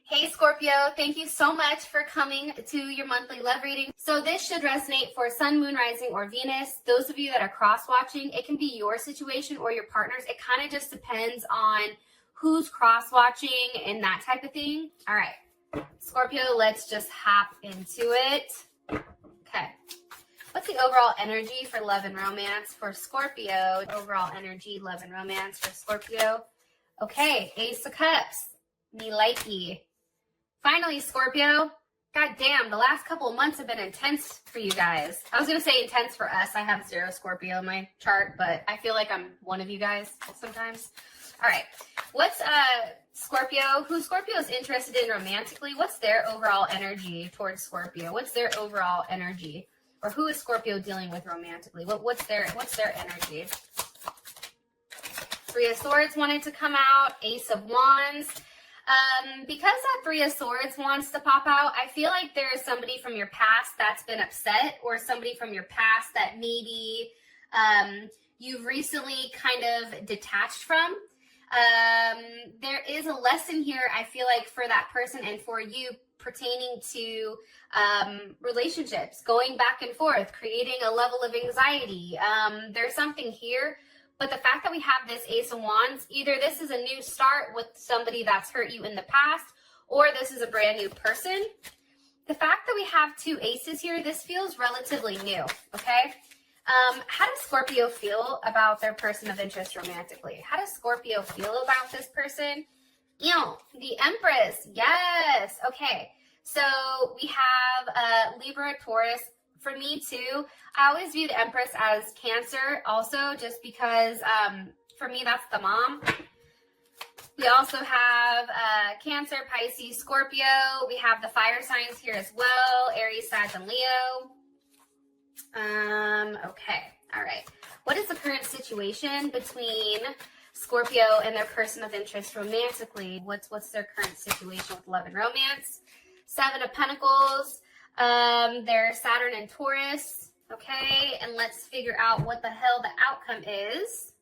Hey Scorpio, thank you so much for coming to your monthly love reading. So this should resonate for Sun, Moon, Rising, or Venus. Those of you that are cross-watching, it can be your situation or your partner's. It kind of just depends on who's cross-watching and that type of thing. All right, Scorpio, let's just hop into it. Okay. What's the overall energy for love and romance for Scorpio? Overall energy, love and romance for Scorpio. Okay, Ace of Cups. Me likey. Finally, Scorpio. God damn, the last couple of months have been intense for you guys. I was going to say intense for us. I have 0 Scorpio in my chart, but I feel like I'm one of you guys sometimes. All right. What's Scorpio? Who Scorpio is interested in romantically? What's their overall energy towards Scorpio? What's their overall energy? Or who is Scorpio dealing with romantically? What's their energy? 3 of Swords wanted to come out. Ace of Wands. Because that 3 of Swords wants to pop out, I feel like there is somebody from your past that's been upset, or somebody from your past that maybe you've recently kind of detached from. There is a lesson here, I feel like, for that person and for you pertaining to relationships, going back and forth, creating a level of anxiety. There's something here. But the fact that we have this Ace of Wands, either this is a new start with somebody that's hurt you in the past, or this is a brand new person. The fact that we have 2 aces here, this feels relatively new, okay? How does Scorpio feel about their person of interest romantically? How does Scorpio feel about this person? The Empress, yes, okay. So we have Libra, Taurus. For me too, I always view the Empress as Cancer also, just because for me that's the mom. We also have Cancer, Pisces, Scorpio. We have the fire signs here as well, Aries, Sag, and Leo. Okay, all right. What is the current situation between Scorpio and their person of interest romantically? What's their current situation with love and romance? 7 of Pentacles. They're Saturn and Taurus, okay? And let's figure out what the hell the outcome is.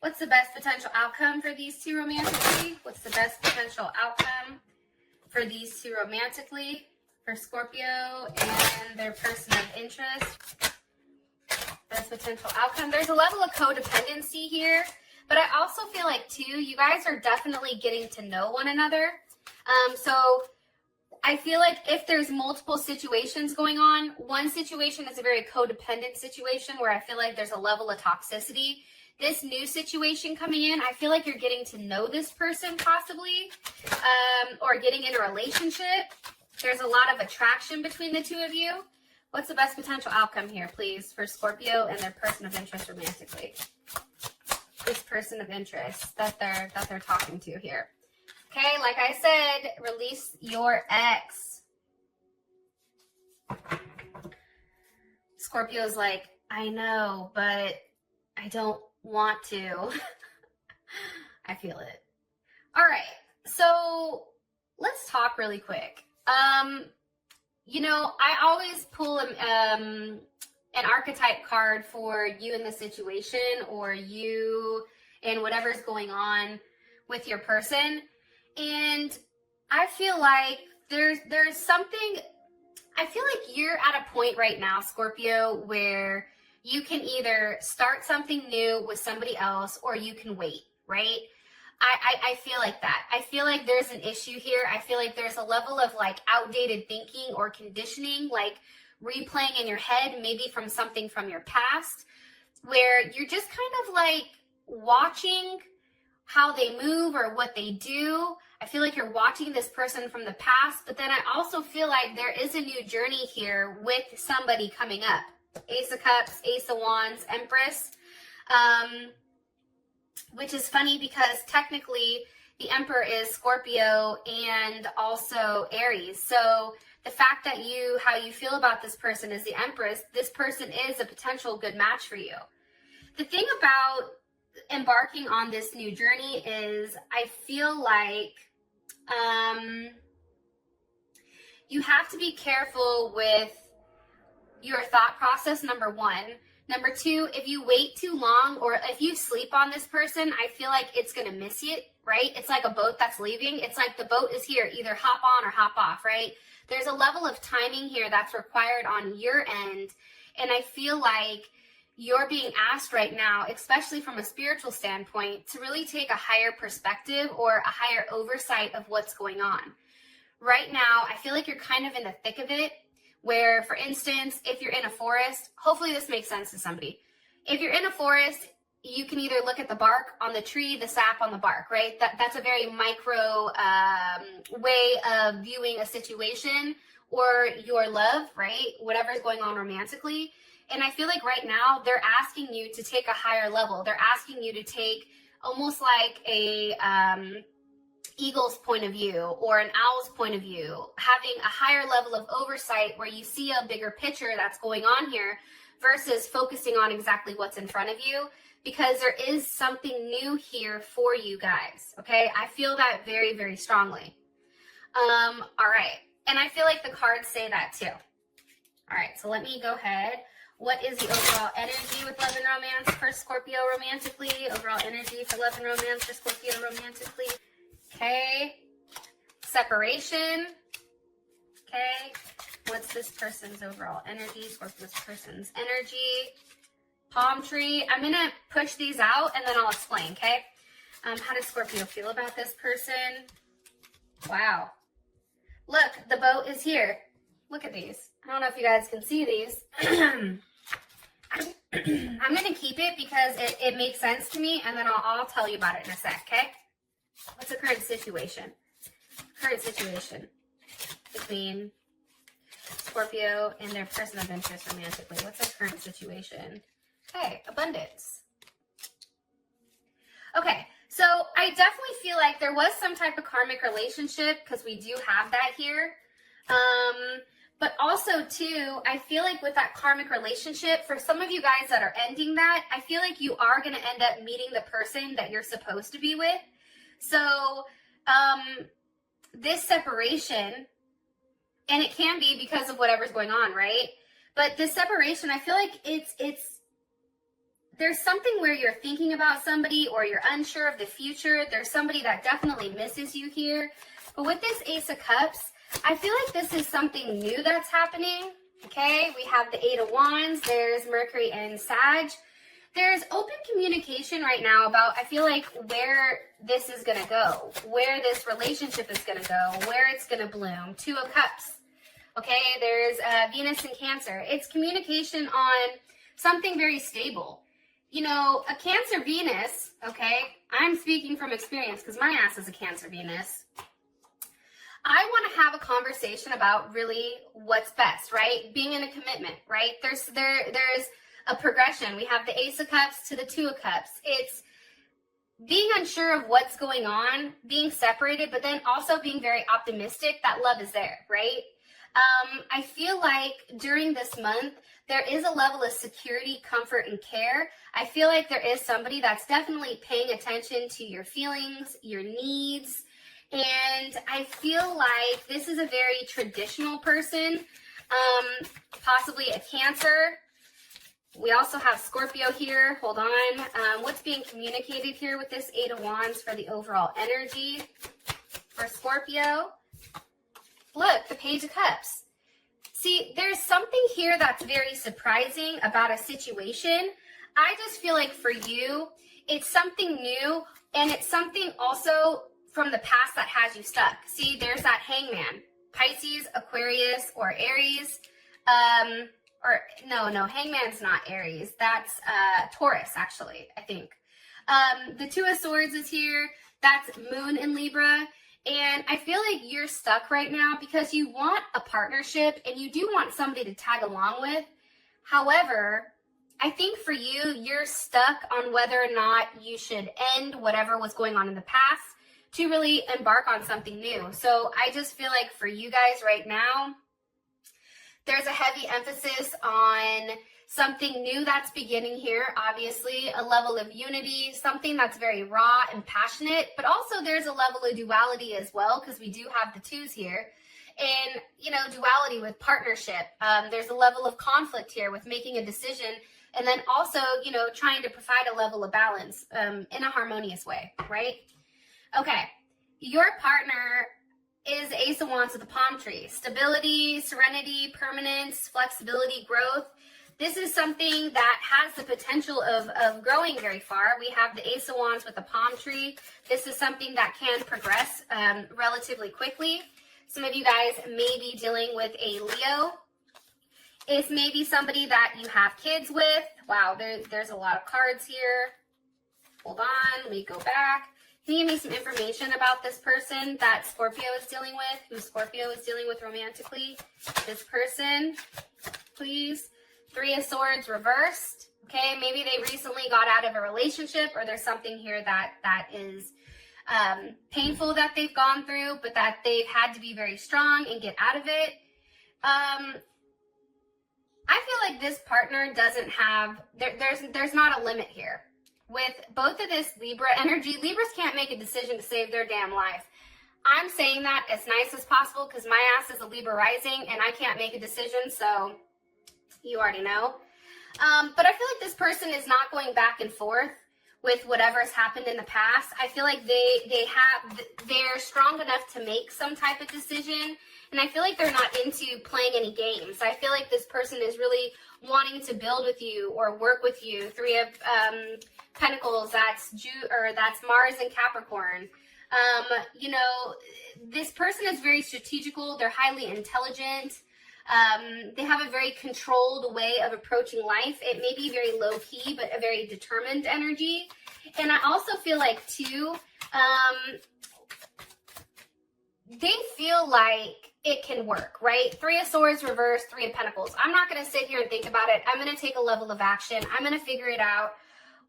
What's the best potential outcome for these 2 romantically? What's the best potential outcome for these 2 romantically? For Scorpio and their person of interest. Best potential outcome. There's a level of codependency here, but I also feel like, too, you guys are definitely getting to know one another. So I feel like if there's multiple situations going on, one situation is a very codependent situation where I feel like there's a level of toxicity. This new situation coming in, I feel like you're getting to know this person possibly, or getting in a relationship. There's a lot of attraction between the 2 of you. What's the best potential outcome here, please, for Scorpio and their person of interest romantically? This person of interest that they're talking to here. Okay, like I said, release your ex. Scorpio's like, I know, but I don't want to. I feel it. All right, so let's talk really quick. I always pull an archetype card for you in the situation, or you and whatever's going on with your person. And I feel like there's something, I feel like you're at a point right now, Scorpio, where you can either start something new with somebody else, or you can wait, right? I feel like that. I feel like there's an issue here. I feel like there's a level of like outdated thinking or conditioning, like replaying in your head, maybe from something from your past, where you're just kind of like watching how they move or what they do. I feel like you're watching this person from the past, but then I also feel like there is a new journey here with somebody coming up. Ace of Cups, Ace of Wands, Empress. Which is funny because technically the Emperor is Scorpio and also Aries. So the fact that how you feel about this person is the Empress, this person is a potential good match for you. The thing about embarking on this new journey is I feel like you have to be careful with your thought process, number 1. Number 2, if you wait too long or if you sleep on this person, I feel like it's going to miss it, right? It's like a boat that's leaving. It's like the boat is here, either hop on or hop off, right? There's a level of timing here that's required on your end. And I feel like you're being asked right now, especially from a spiritual standpoint, to really take a higher perspective or a higher oversight of what's going on. Right now, I feel like you're kind of in the thick of it, where, for instance, if you're in a forest, hopefully this makes sense to somebody. If you're in a forest, you can either look at the bark on the tree, the sap on the bark, right? That's a very micro way of viewing a situation, or your love, right? Whatever's going on romantically. And I feel like right now they're asking you to take a higher level. They're asking you to take almost like a eagle's point of view or an owl's point of view, having a higher level of oversight where you see a bigger picture that's going on here versus focusing on exactly what's in front of you, because there is something new here for you guys, okay? I feel that very, very strongly. All right. And I feel like the cards say that too. All right, so let me go ahead. What is the overall energy with love and romance for Scorpio romantically? Overall energy for love and romance for Scorpio romantically. Okay. Separation. Okay. What's this person's overall energy? Scorpio's person's energy. Palm tree. I'm going to push these out and then I'll explain, okay? How does Scorpio feel about this person? Wow. Look, the boat is here. Look at these. I don't know if you guys can see these. I'm going to keep it because it makes sense to me, and then I'll tell you about it in a sec, okay? What's the current situation? Current situation between Scorpio and their person of interest romantically. What's the current situation? Okay, abundance. Okay, so I definitely feel like there was some type of karmic relationship, because we do have that here. But also, too, I feel like with that karmic relationship, for some of you guys that are ending that, I feel like you are going to end up meeting the person that you're supposed to be with. So, this separation, and it can be because of whatever's going on, right? But this separation, I feel like there's something where you're thinking about somebody or you're unsure of the future. There's somebody that definitely misses you here. But with this Ace of Cups, I feel like this is something new that's happening, okay? We have the Eight of Wands. There's Mercury and Sag. There's open communication right now about, I feel like, where this is going to go, where this relationship is going to go, where it's going to bloom. Two of Cups, okay? There's Venus and Cancer. It's communication on something very stable. You know, a Cancer Venus, okay? I'm speaking from experience because my ass is a Cancer Venus. I want to have a conversation about really what's best, right? Being in a commitment, right? There's a progression. We have the Ace of Cups to the Two of Cups. It's being unsure of what's going on, being separated, but then also being very optimistic that love is there, right? I feel like during this month, there is a level of security, comfort, and care. I feel like there is somebody that's definitely paying attention to your feelings, your needs. And I feel like this is a very traditional person, possibly a Cancer. We also have Scorpio here. Hold on. What's being communicated here with this Eight of Wands for the overall energy for Scorpio? Look, the Page of Cups. See, there's something here that's very surprising about a situation. I just feel like for you, it's something new, and it's something also from the past that has you stuck. See, there's that Hangman. Pisces, Aquarius, or Aries. No, Hangman's not Aries. That's Taurus, actually, I think. The Two of Swords is here. That's Moon in Libra. And I feel like you're stuck right now because you want a partnership and you do want somebody to tag along with. However, I think for you, you're stuck on whether or not you should end whatever was going on in the past to really embark on something new. So I just feel like for you guys right now, there's a heavy emphasis on something new that's beginning here, obviously, a level of unity, something that's very raw and passionate, but also there's a level of duality as well, because we do have the twos here. And, you know, duality with partnership. There's a level of conflict here with making a decision, and then also, you know, trying to provide a level of balance in a harmonious way, right? Okay, your partner is the Ace of Wands with the palm tree. Stability, serenity, permanence, flexibility, growth. This is something that has the potential of growing very far. We have the Ace of Wands with the palm tree. This is something that can progress relatively quickly. Some of you guys may be dealing with a Leo. It's maybe somebody that you have kids with. Wow, there's a lot of cards here. Hold on, let me go back. Can you give me some information about this person that Scorpio is dealing with, who Scorpio is dealing with romantically? This person, please. Three of Swords reversed. Okay, maybe they recently got out of a relationship, or there's something here that is painful that they've gone through, but that they've had to be very strong and get out of it. I feel like this partner doesn't have, there's not a limit here. With both of this Libra energy, Libras can't make a decision to save their damn life. I'm saying that as nice as possible because my ass is a Libra rising and I can't make a decision, so you already know. But I feel like this person is not going back and forth with whatever's happened in the past. I feel like they're strong enough to make some type of decision, and I feel like they're not into playing any games. I feel like this person is really wanting to build with you or work with you. Three of Pentacles, that's Mars and Capricorn. You know, this person is very strategical. They're highly intelligent. They have a very controlled way of approaching life. It may be very low key, but a very determined energy. And I also feel like too, they feel like it can work, right? Three of Swords reverse, Three of Pentacles. I'm not going to sit here and think about it. I'm going to take a level of action. I'm going to figure it out.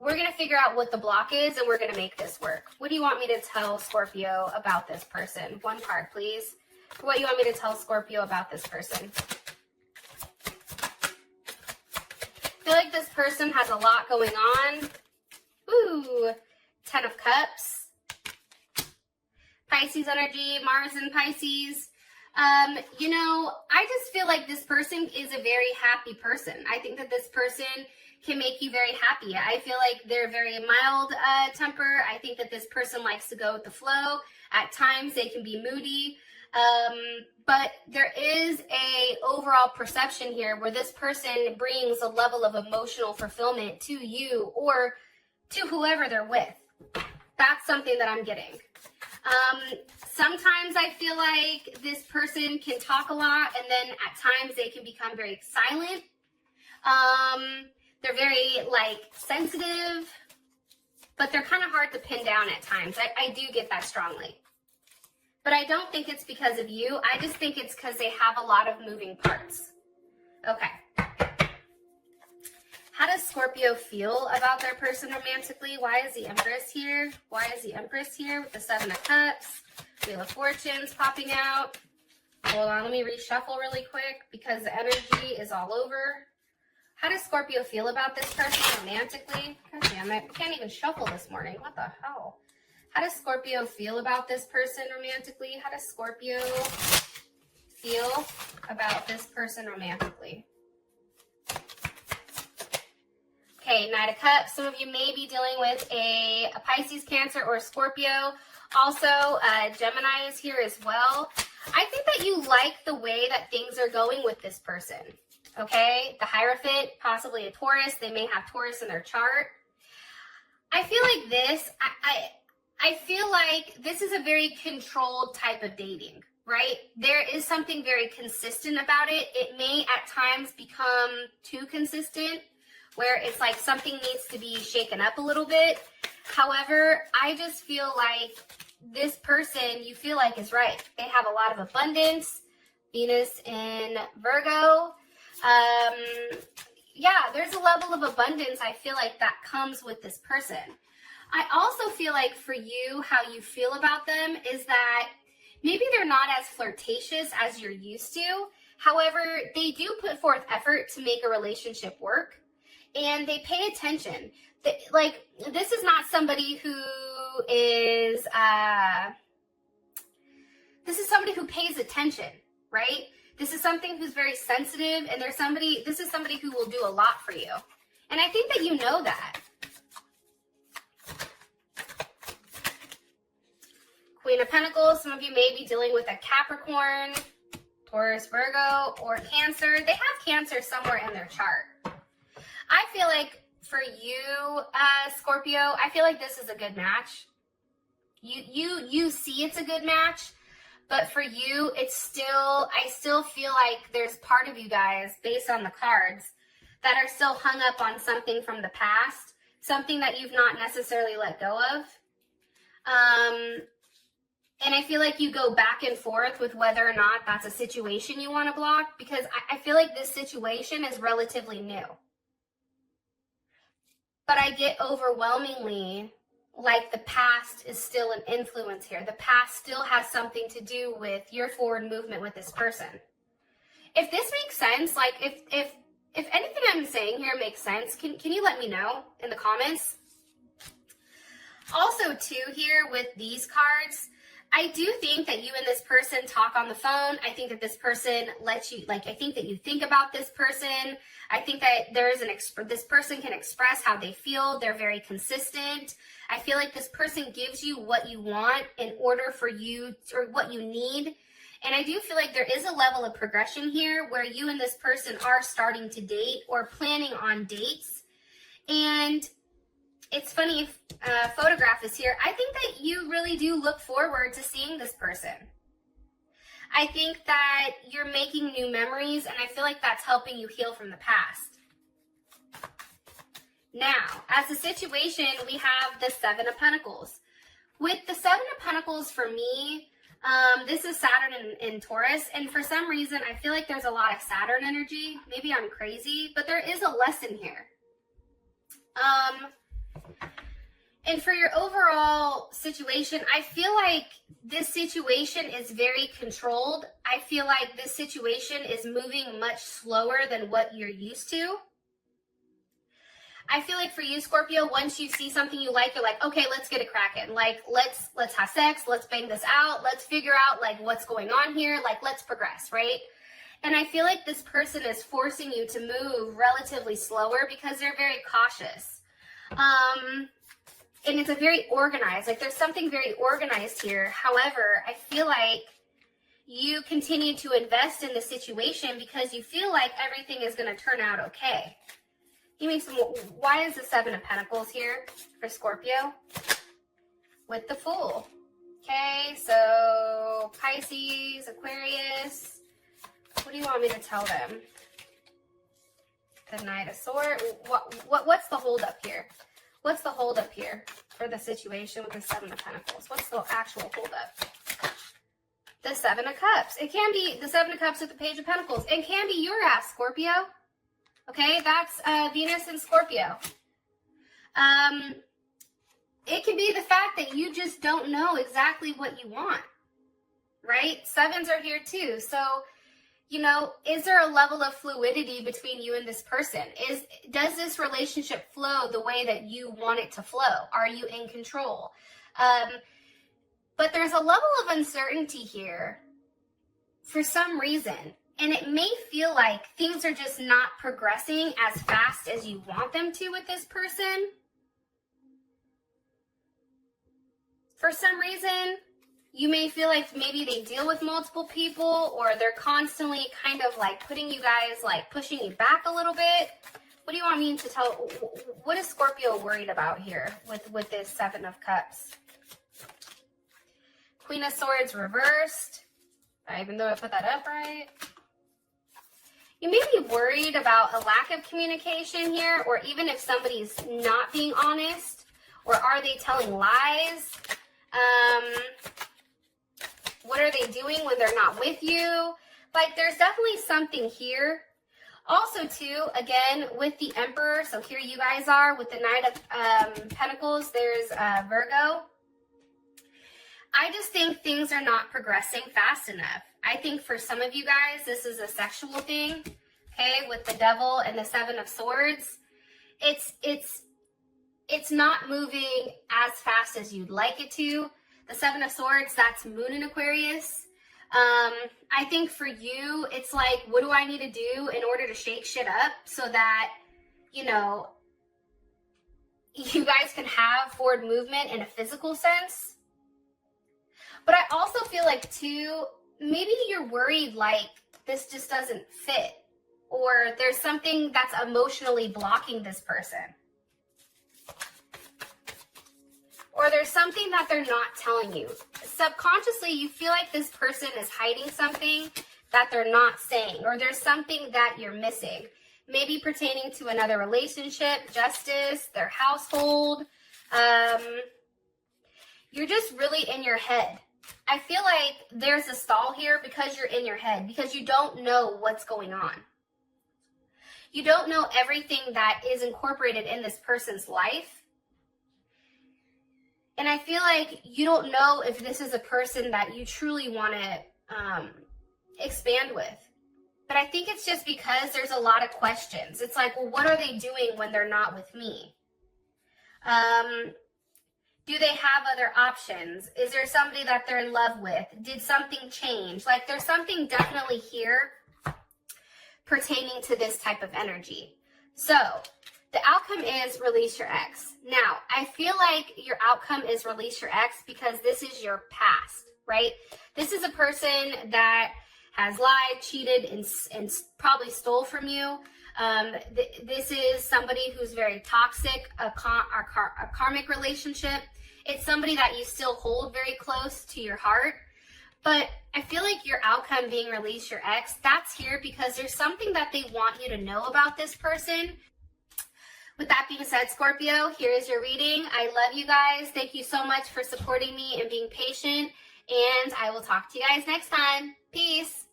We're going to figure out what the block is, and we're going to make this work. What do you want me to tell Scorpio about this person? One card, please. What you want me to tell Scorpio about this person? I feel like this person has a lot going on. Ooh, Ten of Cups. Pisces energy, Mars and Pisces. You know, I just feel like this person is a very happy person. I think that this person can make you very happy. I feel like they're very mild temper. I think that this person likes to go with the flow. At times they can be moody. But there is a overall perception here where this person brings a level of emotional fulfillment to you or to whoever they're with. That's something that I'm getting. Sometimes I feel like this person can talk a lot, and then at times they can become very silent. They're very sensitive, but they're kind of hard to pin down at times. I do get that strongly. But I don't think it's because of you. I just think it's because they have a lot of moving parts. Okay. How does Scorpio feel about their person romantically? Why is the Empress here? Why is the Empress here with the Seven of Cups? Wheel of Fortunes popping out. Hold on, let me reshuffle really quick because the energy is all over. How does Scorpio feel about this person romantically? God damn it, we can't even shuffle this morning. What the hell? How does Scorpio feel about this person romantically? How does Scorpio feel about this person romantically? Okay, Knight of Cups. Some of you may be dealing with a Pisces, Cancer, or Scorpio. Also, Gemini is here as well. I think that you like the way that things are going with this person. Okay, the Hierophant, possibly a Taurus. They may have Taurus in their chart. I feel like this, I feel like this is a very controlled type of dating, right? There is something very consistent about it. It may at times become too consistent, where it's like something needs to be shaken up a little bit. However, I just feel like this person you feel like is right. They have a lot of abundance. Venus in Virgo. Yeah, there's a level of abundance I feel like that comes with this person. I also feel like for you, how you feel about them is that maybe they're not as flirtatious as you're used to. However, they do put forth effort to make a relationship work, and they pay attention. This is not somebody who is, this is somebody who pays attention, right? This is something who's very sensitive, and this is somebody who will do a lot for you. And I think that you know that. Queen of Pentacles. Some of you may be dealing with a Capricorn, Taurus, Virgo, or Cancer. They have Cancer somewhere in their chart. I feel like for you, Scorpio, I feel like this is a good match. You see it's a good match, but for you, I still feel like there's part of you guys, based on the cards, that are still hung up on something from the past, something that you've not necessarily let go of. And I feel like you go back and forth with whether or not that's a situation you want to block, because I feel like this situation is relatively new. But I get overwhelmingly like the past is still an influence here. The past still has something to do with your forward movement with this person. If this makes sense, like if anything I'm saying here makes sense, can you let me know in the comments? Also, too, here with these cards, I do think that you and this person talk on the phone. I think that this person lets you, I think that you think about this person. I think that this person can express how they feel. They're very consistent. I feel like this person gives you what you want in order for you, or what you need. And I do feel like there is a level of progression here where you and this person are starting to date or planning on dates. And it's funny, if photograph is here, I think that you really do look forward to seeing this person. I think that you're making new memories, and I feel like that's helping you heal from the past. Now, as a situation, we have the Seven of Pentacles. With the Seven of Pentacles, for me, this is Saturn in Taurus, and for some reason, I feel like there's a lot of Saturn energy. Maybe I'm crazy, but there is a lesson here. And for your overall situation, I feel like this situation is very controlled. I feel like this situation is moving much slower than what you're used to. I feel like for you, Scorpio, once you see something you like, you're like, okay, let's get it cracking. Like, let's have sex. Let's bang this out. Let's figure out, like, what's going on here. Like, let's progress, right? And I feel like this person is forcing you to move relatively slower because they're very cautious. And it's a very organized, like there's something very organized here. However, I feel like you continue to invest in the situation because you feel like everything is going to turn out okay. Give me some, why is the Seven of Pentacles here for Scorpio? With the Fool. Okay, so Pisces, Aquarius. What do you want me to tell them? The Knight of Swords. What's the holdup here? What's the holdup here for the situation with the Seven of Pentacles? What's the actual holdup? The Seven of Cups. It can be the Seven of Cups with the Page of Pentacles. It can be your ass, Scorpio. Okay, that's Venus and Scorpio. It can be the fact that you just don't know exactly what you want, right? Sevens are here too. So, you know, is there a level of fluidity between you and this person? Does this relationship flow the way that you want it to flow? Are you in control? But there's a level of uncertainty here for some reason. And it may feel like things are just not progressing as fast as you want them to with this person. For some reason, you may feel like maybe they deal with multiple people, or they're constantly kind of like putting you guys, like pushing you back a little bit. What do you want me to tell? What is Scorpio worried about here with this Seven of Cups? Queen of Swords reversed. Even though I put that up right. You may be worried about a lack of communication here, or even if somebody's not being honest, or are they telling lies? What are they doing when they're not with you? Like, there's definitely something here. Also, too, again, with the Emperor, so here you guys are with the Knight of Pentacles, there's Virgo. I just think things are not progressing fast enough. I think for some of you guys, this is a sexual thing, okay, with the Devil and the Seven of Swords. It's not moving as fast as you'd like it to. The Seven of Swords, that's Moon in Aquarius. I think for you, it's like, what do I need to do in order to shake shit up so that, you know, you guys can have forward movement in a physical sense? But I also feel like, too, maybe you're worried like this just doesn't fit, or there's something that's emotionally blocking this person. Or there's something that they're not telling you. Subconsciously, you feel like this person is hiding something that they're not saying, or there's something that you're missing. Maybe pertaining to another relationship, justice, their household. You're just really in your head. I feel like there's a stall here because you're in your head, because you don't know what's going on. You don't know everything that is incorporated in this person's life. And I feel like you don't know if this is a person that you truly want to expand with. But I think it's just because there's a lot of questions. It's like, well, what are they doing when they're not with me? Do they have other options? Is there somebody that they're in love with? Did something change? Like, there's something definitely here pertaining to this type of energy. So the outcome is release your ex. Now, I feel like your outcome is release your ex because this is your past, right? This is a person that has lied, cheated, and probably stole from you. This is somebody who's very toxic, a karmic relationship. It's somebody that you still hold very close to your heart. But I feel like your outcome being release your ex, that's here because there's something that they want you to know about this person. With that being said, Scorpio, here is your reading. I love you guys. Thank you so much for supporting me and being patient. And I will talk to you guys next time. Peace.